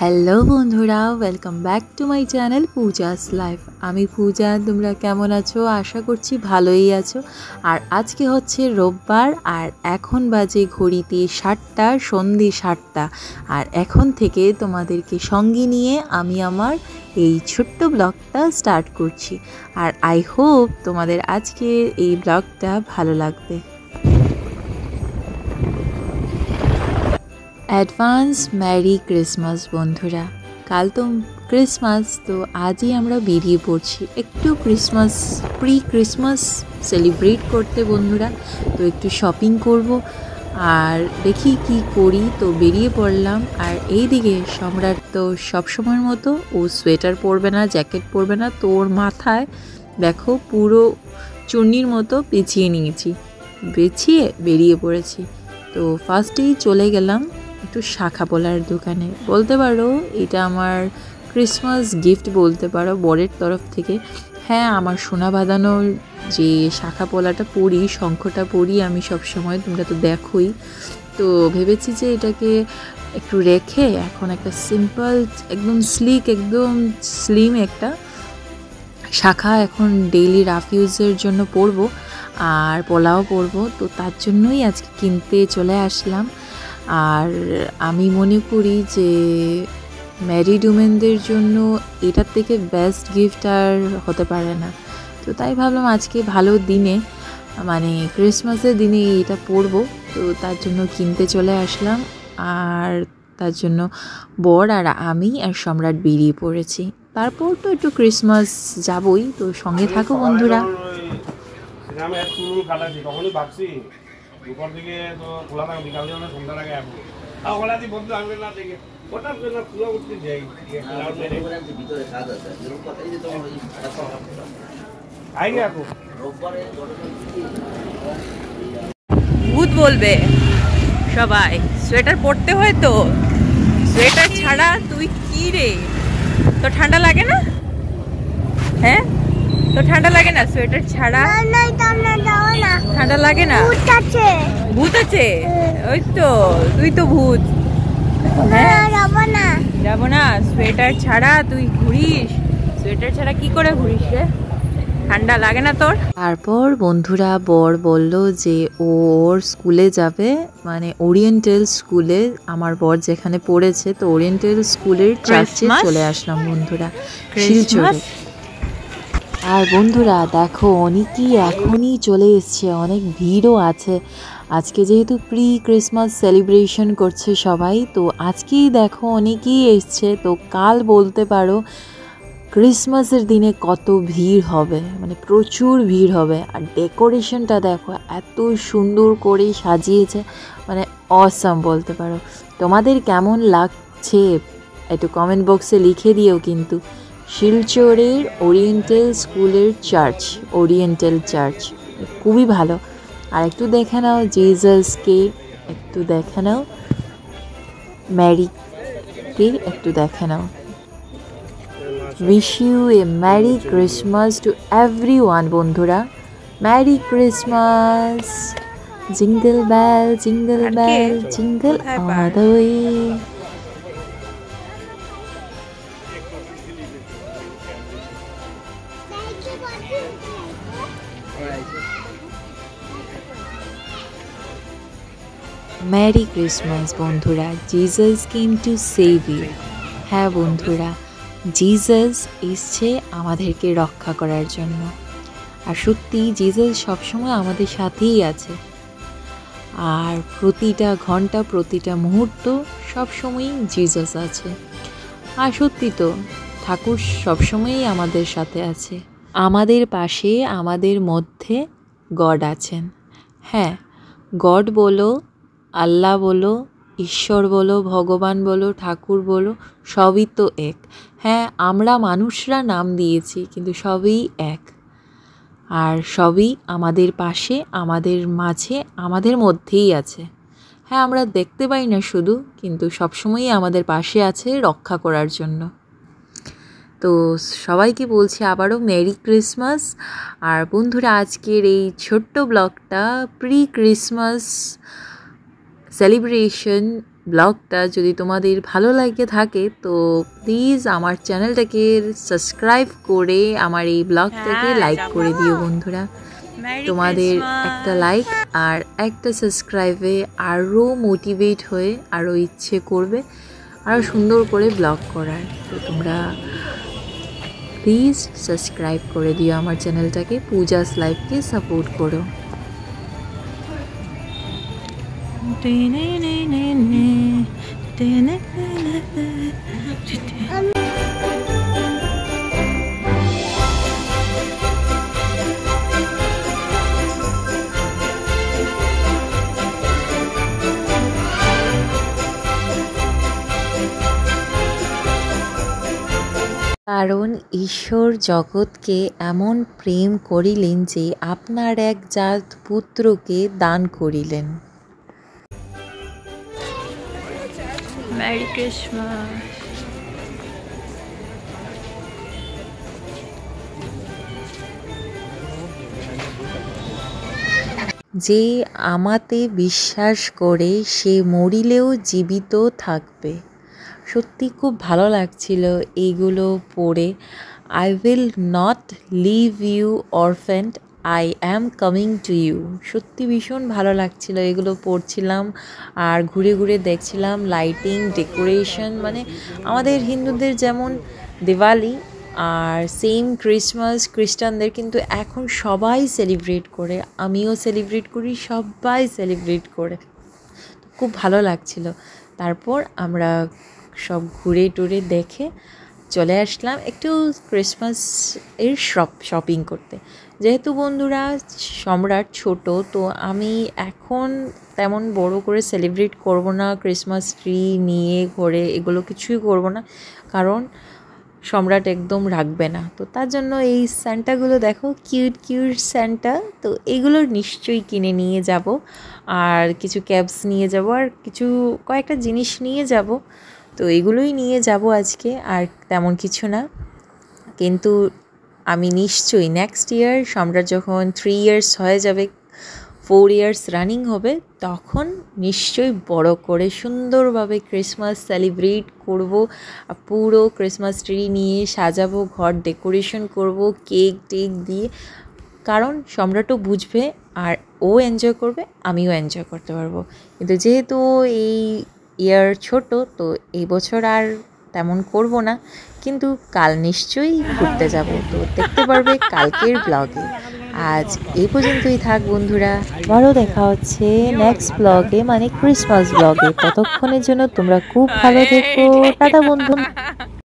Hello বন্ধুরা, welcome back to my channel Puja's life. আমি পূজা। তোমরা কেমন আছো? আশা করছি ভালোই আছো। আর আজকে হচ্ছে রোববার, আর এখন বাজে ঘড়িতে 7টা, সন্ধে 7টা। আর এখন থেকে তোমাদেরকে সঙ্গে নিয়ে আমি আমার এই ছোট্ট ব্লগটা স্টার্ট করছি। আর আই হোপ তোমাদের আজকের এই ব্লগটা ভালো লাগবে। অ্যাডভান্স ম্যারি ক্রিসমাস বন্ধুরা। কাল তো ক্রিসমাস, তো আজই আমরা বেরিয়ে পড়ছি একটু প্রি ক্রিসমাস সেলিব্রেট করতে বন্ধুরা। তো একটু শপিং করব আর দেখি কি করি। তো বেরিয়ে পড়লাম। আর এই দিকে সম্রাট তো সবসময়ের মতো ও সোয়েটার পরবে না, জ্যাকেট পরবে না, তো ওর মাথায় দেখো পুরো চুন্নির মতো পেঁচিয়ে নিয়েছি, পেঁচিয়ে বেরিয়ে পড়েছি। তো ফার্স্টেই চলে গেলাম একটু শাখা পলার দোকানে। বলতে পারো এটা আমার ক্রিসমাস গিফট বলতে পারো বরের তরফ থেকে। হ্যাঁ, আমার সোনা বাঁধানোর যে শাখা পলাটা পরি, শঙ্খটা পরি আমি সবসময়, তোমরা তো দেখোই। তো ভেবেছি যে এটাকে একটু রেখে এখন একটা সিম্পল, একদম স্লিক, একদম স্লিম একটা শাখা এখন ডেইলি রাফ ইউজের জন্য পরবো আর পলাও পরবো। তো তার জন্যই আজকে কিনতে চলে আসলাম। আর আমি মনে করি যে ম্যারিড উমেনদের জন্য এটার থেকে বেস্ট গিফট আর হতে পারে না। তো তাই ভাবলাম আজকে ভালো দিনে, মানে ক্রিসমাসের দিনে এটা পরবো। তো তার জন্য কিনতে চলে আসলাম। আর তার জন্য বর আর আমি আর সম্রাট বেরিয়ে পড়েছি। তারপর তো একটু ক্রিসমাস যাবই, তো সঙ্গে থাকো বন্ধুরা। দুপুর দিকে তো খোলা থাকে, বিকাল দিকে সন্ধ্যার আগে আসবো। ওগুলা দিয়ে বন্ধু আসবে না থেকে ওটার জন্য খোলা উঠতে যাই। ভূত বলবে সবাই, সোয়েটার পরতে হয় তো। সোয়েটার ছাড়া তুই কি রে? তো ঠান্ডা লাগে না? হ্যাঁ, তো ঠান্ডা লাগে না সোয়েটার ছাড়া? ঠান্ডা লাগে না? ভূত আছে? ওই তো, তুই তো ভূত। যাবো না সোয়েটার ছাড়া? তুই ঘুরিস সোয়েটার ছাড়া? কি করে ঘুরিস রে? ঠান্ডা লাগে না তোর? তারপর বন্ধুরা বর বলল যে ও ওর স্কুলে যাবে, মানে ওরিয়েন্টাল স্কুলে। আমার বর যেখানে পড়েছে, তো ওরিয়েন্টাল স্কুলের চার্চে চলে আসলাম বন্ধুরা, শিলচরে। আর বন্ধুরা দেখো, অনেকেই এখনই চলে এসছে, অনেক ভিড়ও আছে আজকে, যেহেতু প্রি ক্রিসমাস সেলিব্রেশন করছে সবাই। তো আজকেই দেখো অনেকেই এসছে। তো কাল বলতে পারো ক্রিসমাসের দিনে কত ভিড় হবে, মানে প্রচুর ভিড় হবে। আর ডেকোরেশনটা দেখো এত সুন্দর করে সাজিয়েছে, মানে অসাম বলতে পারো। তোমাদের কেমন লাগছে একটু কমেন্ট বক্সে লিখে দিও কিন্তু। শিলচরের ওরিয়েন্টাল স্কুলের চার্চ, ওরিয়েন্টাল চার্চ খুবই ভালো। আর একটু দেখে নাও জিজাসকে, একটু দেখে নাও ম্যারিকে, একটু দেখে নাও। Wish you a Merry Christmas to everyone বন্ধুরা। Merry Christmas! Jingle bell, jingle bell, jingle all the way. Merry Christmas বন্ধুরা। Jesus came to save you. হ্যাঁ বন্ধুরা, জিজাস এসছে আমাদেরকে রক্ষা করার জন্য। আর সত্যি জিজাস সবসময় আমাদের সাথেই আছে। আর প্রতিটা ঘন্টা, প্রতিটা মুহূর্ত সবসময়ই জিজাস আছে। আর সত্যি তো ঠাকুর সবসময়ই আমাদের সাথে আছে, আমাদের পাশে, আমাদের মধ্যে গড আছেন। হ্যাঁ, গড বলো, আল্লাহ বলো, ঈশ্বর বলো, ভগবান বলো, ঠাকুর বলো, সবই তো এক। হ্যাঁ, আমরা মানুষরা নাম দিয়েছি, কিন্তু সবই এক। আর সবই আমাদের পাশে, আমাদের মাঝে, আমাদের মধ্যেই আছে। হ্যাঁ, আমরা দেখতে পাই না শুধু, কিন্তু সবসময়ই আমাদের পাশে আছে রক্ষা করার জন্য। তো সবাইকে বলছি আবারও মেরি ক্রিসমাস। আর বন্ধুরা আজকের এই ছোট্ট ব্লগটা প্রি ক্রিসমাস সেলিব্রেশন ব্লগটা যদি তোমাদের ভালো লাগে থাকে তো প্লিজ আমার চ্যানেলটাকে সাবস্ক্রাইব করে আমার এই ব্লগটাকে লাইক করে দিও বন্ধুরা। তোমাদের একটা লাইক আর একটা সাবস্ক্রাইবে আরও মোটিভেট হয়ে আরও ইচ্ছে করবে আরও সুন্দর করে ব্লগ করার। তো তোমরা প্লিজ সাবস্ক্রাইব করে দিও আমার চ্যানেলটাকে, পূজাস লাইফকে সাপোর্ট করো। কারণ ঈশ্বর জগৎকে এমন প্রেম করিলেন যে আপনার একজাত পুত্রকে দান করিলেন। Merry Christmas. যে আমাতে বিশ্বাস করে সে মরিলেও জীবিত থাকবে। সত্যি খুব ভালো লাগছিল এইগুলো পড়ে। I will not leave you orphaned, I am coming to you. সত্যি ভীষণ ভালো লাগছিল এগুলো পড়ছিলাম আর ঘুরে ঘুরে দেখছিলাম লাইটিং ডেকোরেশন। মানে আমাদের হিন্দুদের যেমন দিওয়ালি আর সেম ক্রিসমাস খ্রিস্টানদের কিন্তু এখন সবাই সেলিব্রেট করে, আমিও সেলিব্রেট করি, সবাই সেলিব্রেট করে। খুব ভালো লাগছিল। তারপর আমরা সব ঘুরে টুরে দেখে চলে আসলাম একটু ক্রিসমাস এর শপিং করতে। যেহেতু বন্ধুরা সম্রাট ছোট, তো আমি এখন তেমন বড় করে সেলিব্রেট করব না, ক্রিসমাস ট্রি নিয়ে ঘরে এগুলো কিছুই করব না, কারণ সম্রাট একদম রাখবে না। তো তার জন্য এই স্যান্টাগুলো দেখো, কিউট কিউট স্যান্টা, তো এগুলো নিশ্চয়ই কিনে নিয়ে যাব। আর কিছু ক্যাপস নিয়ে যাব আর কিছু কয়েকটা জিনিস নিয়ে যাব। তো এগুলোই নিয়ে যাব আজকে, আর তেমন কিছু না। কিন্তু আমি নিশ্চয়ই নেক্সট ইয়ার সম্রাট যখন 3 ইয়ার্স হয়ে যাবে, 4 ইয়ার্স রানিং হবে, তখন নিশ্চয়ই বড় করে সুন্দরভাবে ক্রিসমাস সেলিব্রেট করব। পুরো ক্রিসমাস ট্রি নিয়ে সাজাবো, ঘর ডেকোরেশন করব কেক টেক দিয়ে, কারণ সম্রাটও বুঝবে আর ও এনজয় করবে, আমিও এনজয় করতে পারবো। কিন্তু যেহেতু এই ইয়ার ছোট, তো এই বছর আর তেমন করব না, কিন্তু কাল নিশ্চয়ই ঘুরতে যাব, তো দেখতে পারবে কালকের ব্লগে। আজ এই পর্যন্তই থাক বন্ধুরা, আবারও দেখা হচ্ছে নেক্সট ব্লগে, মানে ক্রিসমাস ব্লগে। ততক্ষণের জন্য তোমরা খুব ভালো থেকো, টাটা বন্ধু।